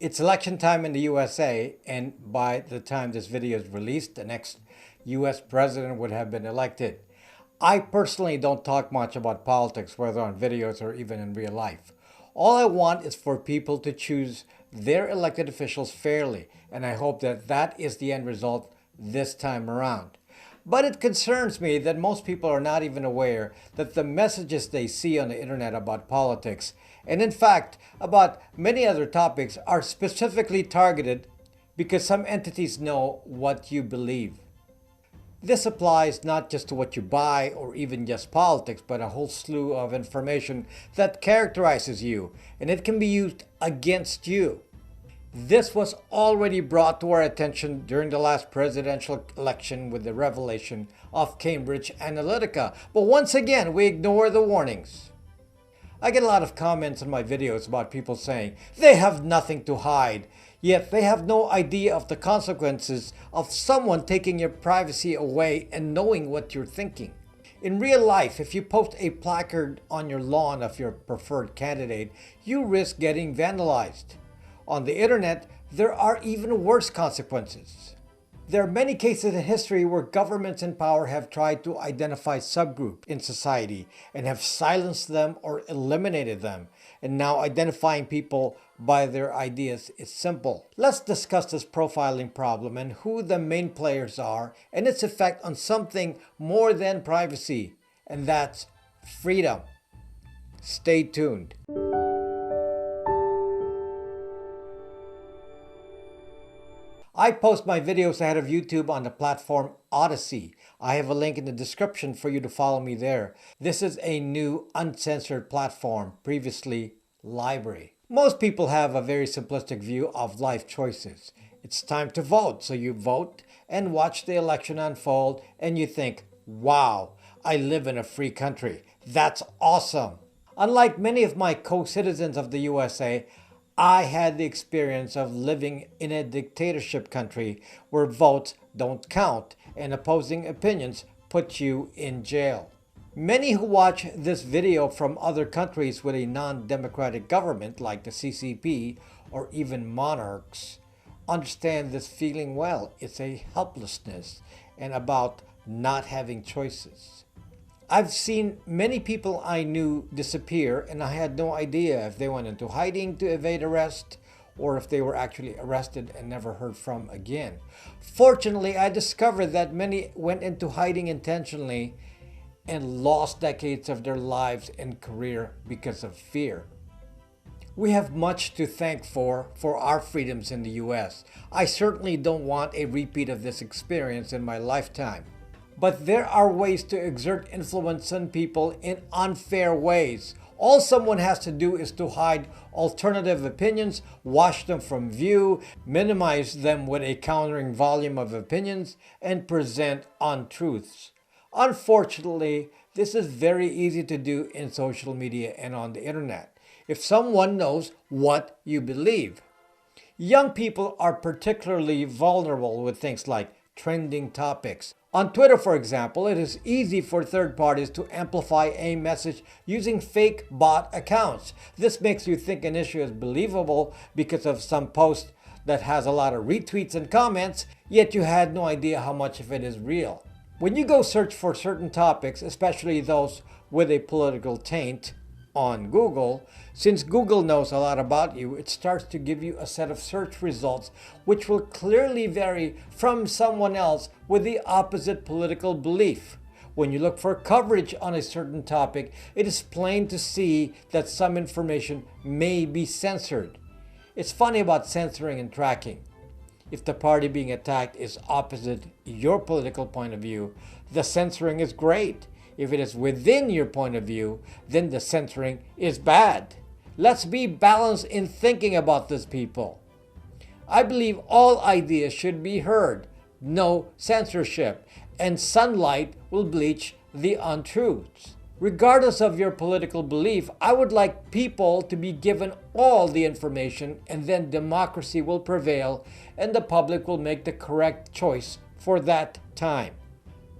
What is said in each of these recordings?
It's election time in the USA, and by the time this video is released, the next US president would have been elected. I personally don't talk much about politics, whether on videos or even in real life. All I want is for people to choose their elected officials fairly, and I hope that that is the end result this time around. But it concerns me that most people are not even aware that the messages they see on the internet about politics, and in fact about many other topics, are specifically targeted because some entities know what you believe. This applies not just to what you buy or even just politics, but a whole slew of information that characterizes you, and it can be used against you. This was already brought to our attention during the last presidential election with the revelation of Cambridge Analytica, but once again we ignore the warnings. I get a lot of comments on my videos about people saying they have nothing to hide, yet they have no idea of the consequences of someone taking your privacy away and knowing what you're thinking. In real life, if you post a placard on your lawn of your preferred candidate, you risk getting vandalized. On the internet, there are even worse consequences. There are many cases in history where governments in power have tried to identify subgroups in society and have silenced them or eliminated them. And now identifying people by their ideas is simple. Let's discuss this profiling problem and who the main players are and its effect on something more than privacy, and that's freedom. Stay tuned. I post my videos ahead of YouTube on the platform Odyssey. I have a link in the description for you to follow me there. This is a new uncensored platform, previously Library. Most people have a very simplistic view of life choices. It's time to vote, so you vote and watch the election unfold and you think, wow, I live in a free country. That's awesome. Unlike many of my co-citizens of the USA, I had the experience of living in a dictatorship country where votes don't count and opposing opinions put you in jail. Many who watch this video from other countries with a non-democratic government like the CCP or even monarchs understand this feeling well. It's a helplessness and about not having choices. I've seen many people I knew disappear, and I had no idea if they went into hiding to evade arrest or if they were actually arrested and never heard from again. Fortunately, I discovered that many went into hiding intentionally and lost decades of their lives and career because of fear. We have much to thank for our freedoms in the US. I certainly don't want a repeat of this experience in my lifetime. But there are ways to exert influence on people in unfair ways. All someone has to do is to hide alternative opinions, wash them from view, minimize them with a countering volume of opinions, and present untruths. Unfortunately, this is very easy to do in social media and on the internet, if someone knows what you believe. Young people are particularly vulnerable with things like trending topics. On Twitter, for example, it is easy for third parties to amplify a message using fake bot accounts. This makes you think an issue is believable because of some post that has a lot of retweets and comments, yet you had no idea how much of it is real. When you go search for certain topics, especially those with a political taint, on Google, since Google knows a lot about you, it starts to give you a set of search results which will clearly vary from someone else with the opposite political belief. When you look for coverage on a certain topic, it is plain to see that some information may be censored. It's funny about censoring and tracking. If the party being attacked is opposite your political point of view, the censoring is great. If it is within your point of view, then the censoring is bad. Let's be balanced in thinking about this, people. I believe all ideas should be heard, no censorship, and sunlight will bleach the untruths. Regardless of your political belief, I would like people to be given all the information, and then democracy will prevail and the public will make the correct choice for that time.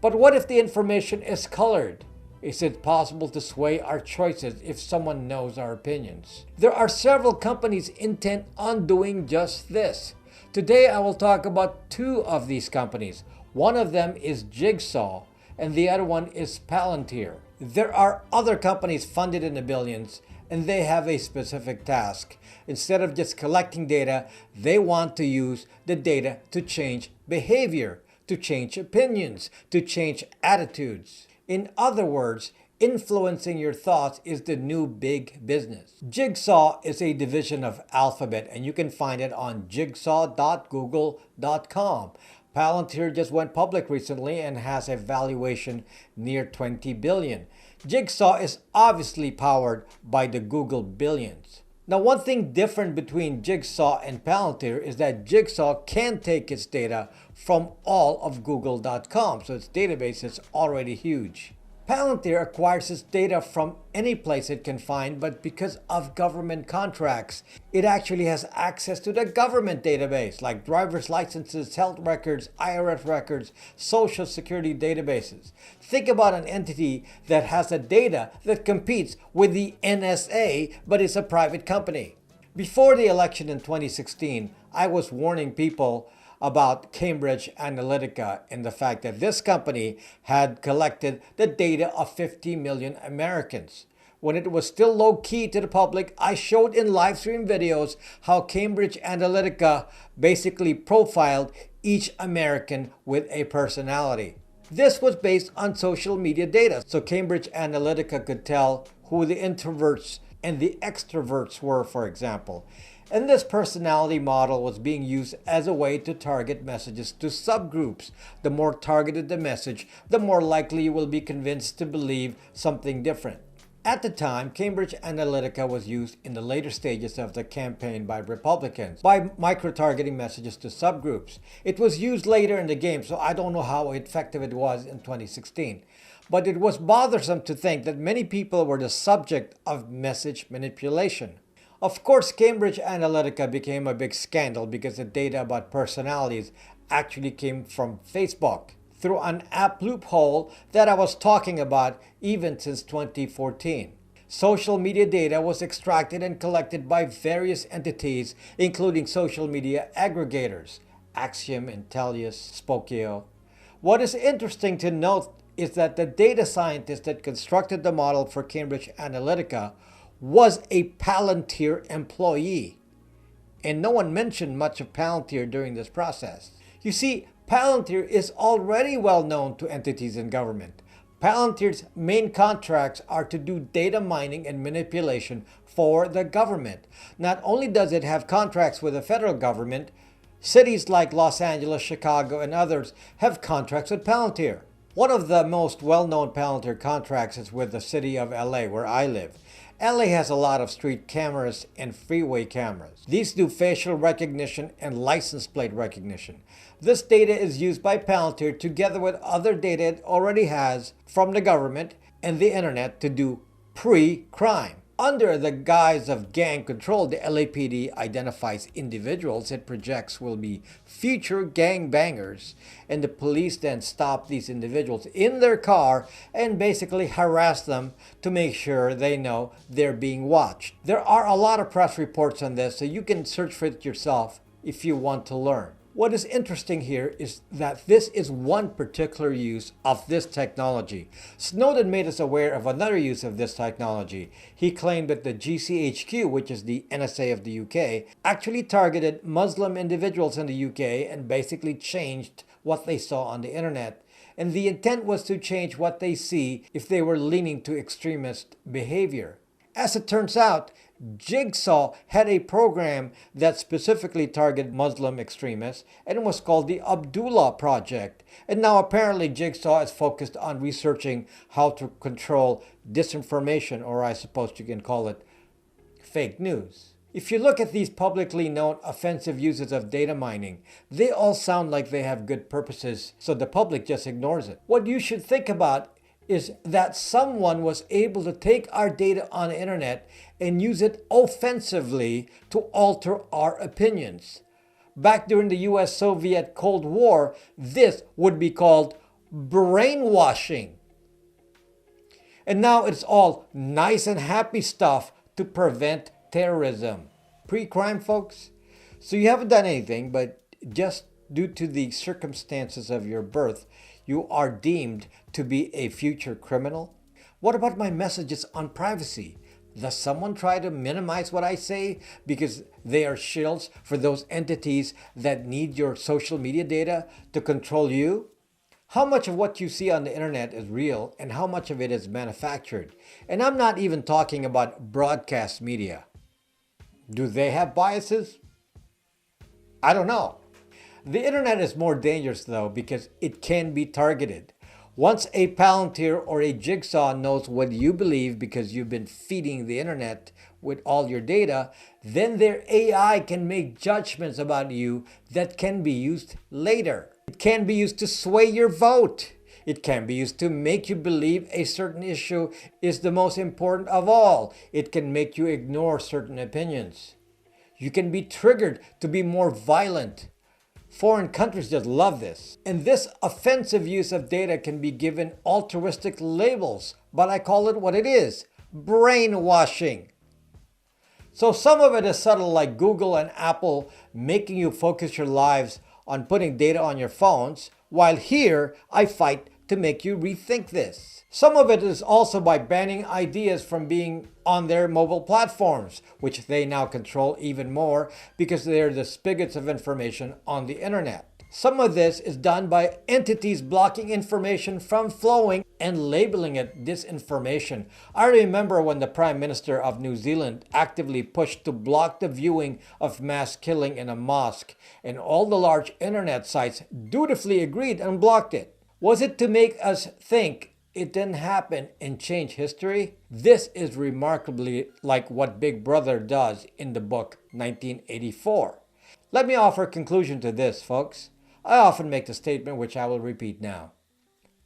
But what if the information is colored? Is it possible to sway our choices if someone knows our opinions? There are several companies intent on doing just this. Today I will talk about two of these companies. One of them is Jigsaw and the other one is Palantir. There are other companies funded in the billions and they have a specific task. Instead of just collecting data, they want to use the data to change behavior, to change opinions, to change attitudes. In other words, influencing your thoughts is the new big business. Jigsaw is a division of Alphabet and you can find it on jigsaw.google.com. Palantir just went public recently and has a valuation near 20 billion. Jigsaw is obviously powered by the Google billions. Now, one thing different between Jigsaw and Palantir is that Jigsaw can take its data from all of google.com, so its database is already huge. Palantir acquires its data from any place it can find, but because of government contracts, it actually has access to the government database, like driver's licenses, health records, IRS records, social security databases. Think about an entity that has the data that competes with the NSA, but is a private company. Before the election in 2016, I was warning people about Cambridge Analytica and the fact that this company had collected the data of 50 million Americans. When it was still low-key to the public, I showed in live stream videos how Cambridge Analytica basically profiled each American with a personality. This was based on social media data, so Cambridge Analytica could tell who the introverts and the extroverts were, for example. And this personality model was being used as a way to target messages to subgroups. The more targeted the message, the more likely you will be convinced to believe something different. At the time, Cambridge Analytica was used in the later stages of the campaign by Republicans by micro-targeting messages to subgroups. It was used later in the game, so I don't know how effective it was in 2016. But it was bothersome to think that many people were the subject of message manipulation. Of course, Cambridge Analytica became a big scandal because the data about personalities actually came from Facebook through an app loophole that I was talking about even since 2014. Social media data was extracted and collected by various entities, including social media aggregators, Axiom, Intellius, Spokeo. What is interesting to note is that the data scientist that constructed the model for Cambridge Analytica was a Palantir employee. And no one mentioned much of Palantir during this process. You see, Palantir is already well known to entities in government. Palantir's main contracts are to do data mining and manipulation for the government. Not only does it have contracts with the federal government, cities like Los Angeles, Chicago, and others have contracts with Palantir. One of the most well-known Palantir contracts is with the city of LA, where I live. LA has a lot of street cameras and freeway cameras. These do facial recognition and license plate recognition. This data is used by Palantir together with other data it already has from the government and the internet to do pre-crime. Under the guise of gang control, the LAPD identifies individuals it projects will be future gang bangers, and the police then stop these individuals in their car and basically harass them to make sure they know they're being watched. There are a lot of press reports on this, so you can search for it yourself if you want to learn. What is interesting here is that this is one particular use of this technology. Snowden made us aware of another use of this technology. He claimed that the GCHQ, which is the NSA of the UK, actually targeted Muslim individuals in the UK and basically changed what they saw on the internet. And the intent was to change what they see if they were leaning to extremist behavior. As it turns out, Jigsaw had a program that specifically targeted Muslim extremists, and it was called the Abdullah Project. And now apparently Jigsaw is focused on researching how to control disinformation, or I suppose you can call it fake news. If you look at these publicly known offensive uses of data mining, they all sound like they have good purposes, so the public just ignores it. What you should think about is that someone was able to take our data on the internet and use it offensively to alter our opinions. Back during the US-Soviet Cold War, this would be called brainwashing. And now it's all nice and happy stuff to prevent terrorism. Pre-crime, folks. So you haven't done anything, but just due to the circumstances of your birth, you are deemed to be a future criminal? What about my messages on privacy? Does someone try to minimize what I say because they are shills for those entities that need your social media data to control you? How much of what you see on the internet is real and how much of it is manufactured? And I'm not even talking about broadcast media. Do they have biases? I don't know. The internet is more dangerous though because it can be targeted. Once a Palantir or a Jigsaw knows what you believe because you've been feeding the internet with all your data, then their AI can make judgments about you that can be used later. It can be used to sway your vote. It can be used to make you believe a certain issue is the most important of all. It can make you ignore certain opinions. You can be triggered to be more violent. Foreign countries just love this. And this offensive use of data can be given altruistic labels, but I call it what it is: brainwashing. So some of it is subtle, like Google and Apple making you focus your lives on putting data on your phones, while here I fight to make you rethink this. Some of it is also by banning ideas from being on their mobile platforms, which they now control even more because they're the spigots of information on the internet. Some of this is done by entities blocking information from flowing and labeling it disinformation. I remember when the Prime Minister of New Zealand actively pushed to block the viewing of mass killing in a mosque, and all the large internet sites dutifully agreed and blocked it. Was it to make us think it didn't happen and change history? This is remarkably like what Big Brother does in the book 1984. Let me offer a conclusion to this, folks. I often make the statement which I will repeat now.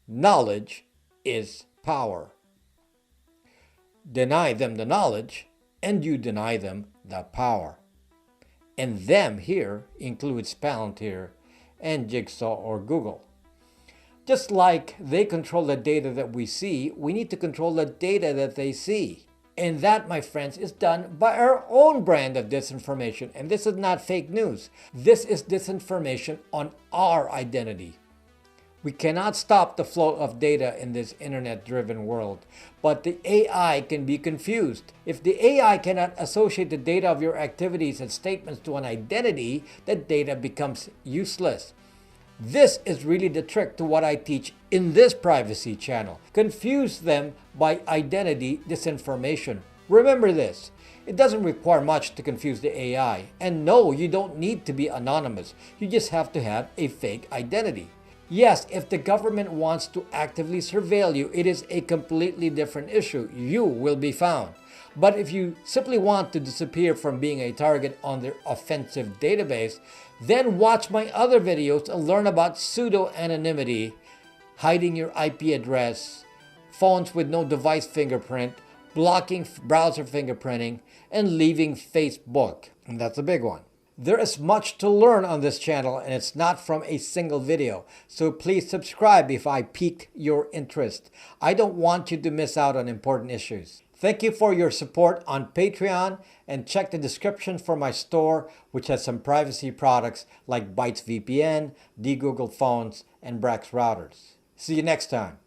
Knowledge is power. Deny them the knowledge, and you deny them the power. And them here includes Palantir and Jigsaw or Google. Just like they control the data that we see, we need to control the data that they see. And that, my friends, is done by our own brand of disinformation. And this is not fake news. This is disinformation on our identity. We cannot stop the flow of data in this internet-driven world, but the AI can be confused. If the AI cannot associate the data of your activities and statements to an identity, the data becomes useless. This is really the trick to what I teach in this privacy channel. Confuse them by identity disinformation. Remember this, it doesn't require much to confuse the AI. And no, you don't need to be anonymous. You just have to have a fake identity. Yes, if the government wants to actively surveil you, it is a completely different issue. You will be found. But if you simply want to disappear from being a target on their offensive database, then watch my other videos and learn about pseudo-anonymity, hiding your IP address, phones with no device fingerprint, blocking browser fingerprinting, and leaving Facebook. And that's a big one. There is much to learn on this channel, and it's not from a single video. So please subscribe if I piqued your interest. I don't want you to miss out on important issues. Thank you for your support on Patreon, and check the description for my store, which has some privacy products like Bytes VPN, Google phones, and Brax routers. See you next time.